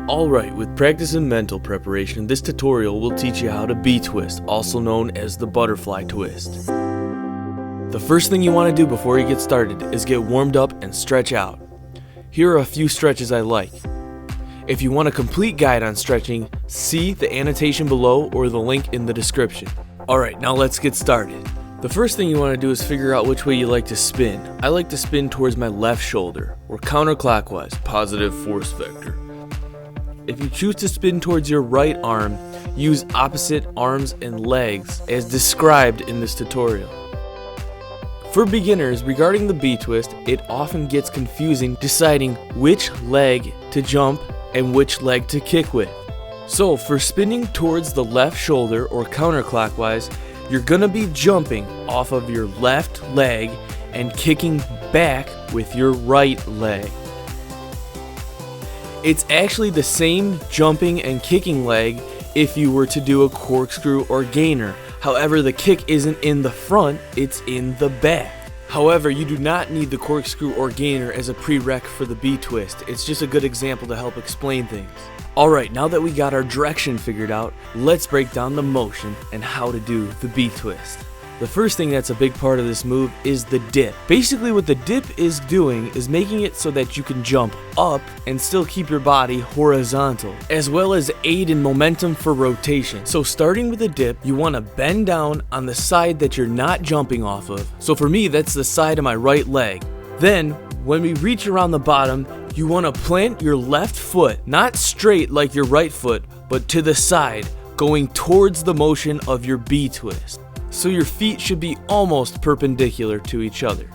Alright, with practice and mental preparation, this tutorial will teach you how to B-twist, also known as the butterfly twist. The first thing you want to do before you get started is get warmed up and stretch out. Here are a few stretches I like. If you want a complete guide on stretching, see the annotation below or the link in the description. Alright, now let's get started. The first thing you want to do is figure out which way you like to spin. I like to spin towards my left shoulder, or counterclockwise, positive force vector. If you choose to spin towards your right arm, use opposite arms and legs as described in this tutorial. For beginners, regarding the B-twist, it often gets confusing deciding which leg to jump and which leg to kick with. So for spinning towards the left shoulder or counterclockwise, you're gonna be jumping off of your left leg and kicking back with your right leg. It's actually the same jumping and kicking leg if you were to do a corkscrew or gainer. However, the kick isn't in the front, it's in the back. However, you do not need the corkscrew or gainer as a prereq for the B-twist. It's just a good example to help explain things. Alright, now that we got our direction figured out, let's break down the motion and how to do the B-twist. The first thing that's a big part of this move is the dip. Basically what the dip is doing is making it so that you can jump up and still keep your body horizontal, as well as aid in momentum for rotation. So starting with the dip, you want to bend down on the side that you're not jumping off of. So for me, that's the side of my right leg. Then, when we reach around the bottom, you want to plant your left foot, not straight like your right foot, but to the side, going towards the motion of your B-twist. So your feet should be almost perpendicular to each other.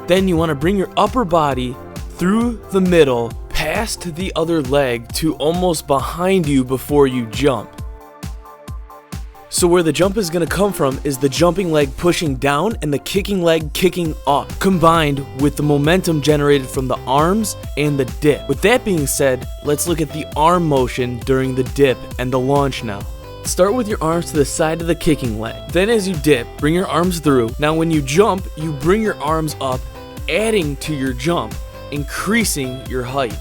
Then you want to bring your upper body through the middle, past the other leg to almost behind you before you jump. So where the jump is going to come from is the jumping leg pushing down and the kicking leg kicking up, combined with the momentum generated from the arms and the dip. With that being said, let's look at the arm motion during the dip and the launch now. Start with your arms to the side of the kicking leg. Then as you dip, bring your arms through. Now when you jump, you bring your arms up, adding to your jump, increasing your height.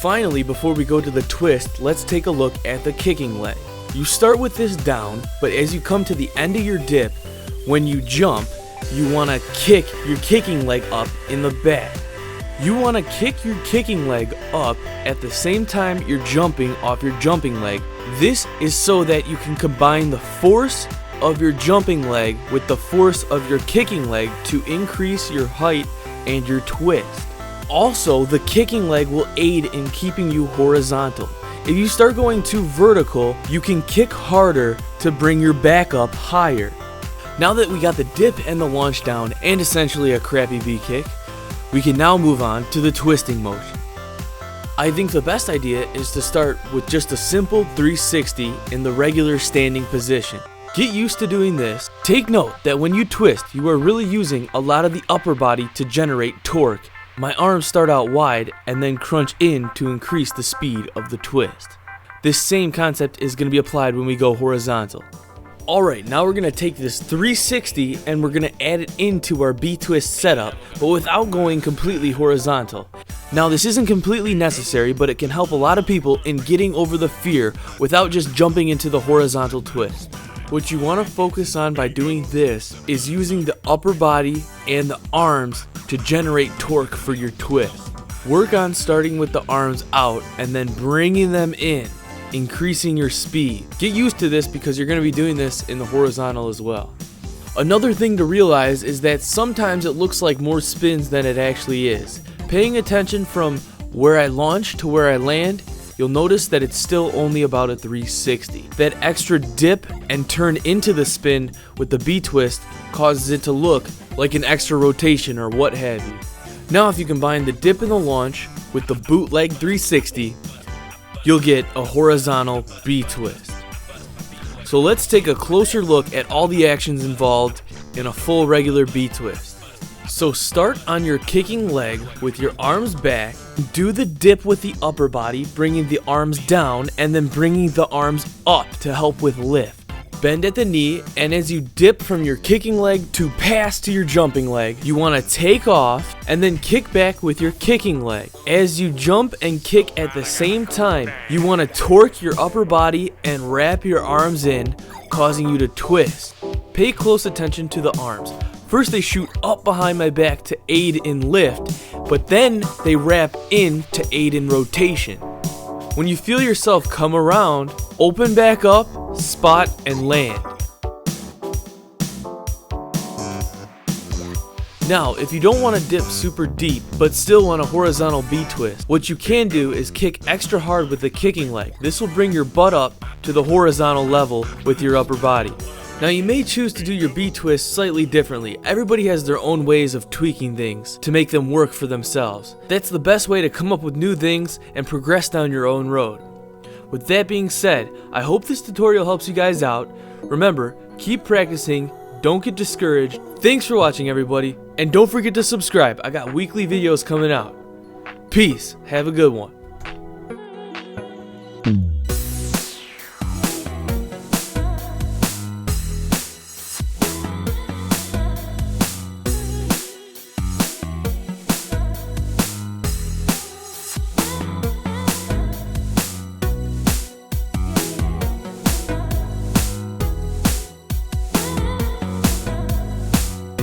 Finally, before we go to the twist, let's take a look at the kicking leg. You start with this down, but as you come to the end of your dip, when you jump, you want to kick your kicking leg up in the back. You want to kick your kicking leg up at the same time you're jumping off your jumping leg. This is so that you can combine the force of your jumping leg with the force of your kicking leg to increase your height and your twist. Also, the kicking leg will aid in keeping you horizontal. If you start going too vertical, you can kick harder to bring your back up higher. Now that we got the dip and the launch down and essentially a crappy V-kick, we can now move on to the twisting motion. I think the best idea is to start with just a simple 360 in the regular standing position. Get used to doing this. Take note that when you twist, you are really using a lot of the upper body to generate torque. My arms start out wide and then crunch in to increase the speed of the twist. This same concept is going to be applied when we go horizontal. Alright, now we're going to take this 360 and we're going to add it into our B-twist setup, but without going completely horizontal. Now this isn't completely necessary, but it can help a lot of people in getting over the fear without just jumping into the horizontal twist. What you want to focus on by doing this is using the upper body and the arms to generate torque for your twist. Work on starting with the arms out and then bringing them in, increasing your speed. Get used to this because you're going to be doing this in the horizontal as well. Another thing to realize is that sometimes it looks like more spins than it actually is. Paying attention from where I launch to where I land, you'll notice that it's still only about a 360. That extra dip and turn into the spin with the B-twist causes it to look like an extra rotation or what have you. Now if you combine the dip and the launch with the bootleg 360, you'll get a horizontal B-twist. So let's take a closer look at all the actions involved in a full regular B-twist. So start on your kicking leg with your arms back, do the dip with the upper body, bringing the arms down and then bringing the arms up to help with lift. bend at the knee, and as you dip from your kicking leg to pass to your jumping leg, you want to take off and then kick back with your kicking leg. As you jump and kick at the same time, you want to torque your upper body and wrap your arms in, causing you to twist. Pay close attention to the arms. First they shoot up behind my back to aid in lift, but then they wrap in to aid in rotation. When you feel yourself come around, open back up, spot, and land. Now, if you don't want to dip super deep, but still want a horizontal B-twist, what you can do is kick extra hard with the kicking leg. This will bring your butt up to the horizontal level with your upper body. Now you may choose to do your B-twist slightly differently. Everybody has their own ways of tweaking things to make them work for themselves. That's the best way to come up with new things and progress down your own road. With that being said, I hope this tutorial helps you guys out. Remember, keep practicing, don't get discouraged. Thanks for watching everybody, and don't forget to subscribe. I got weekly videos coming out. Peace, have a good one.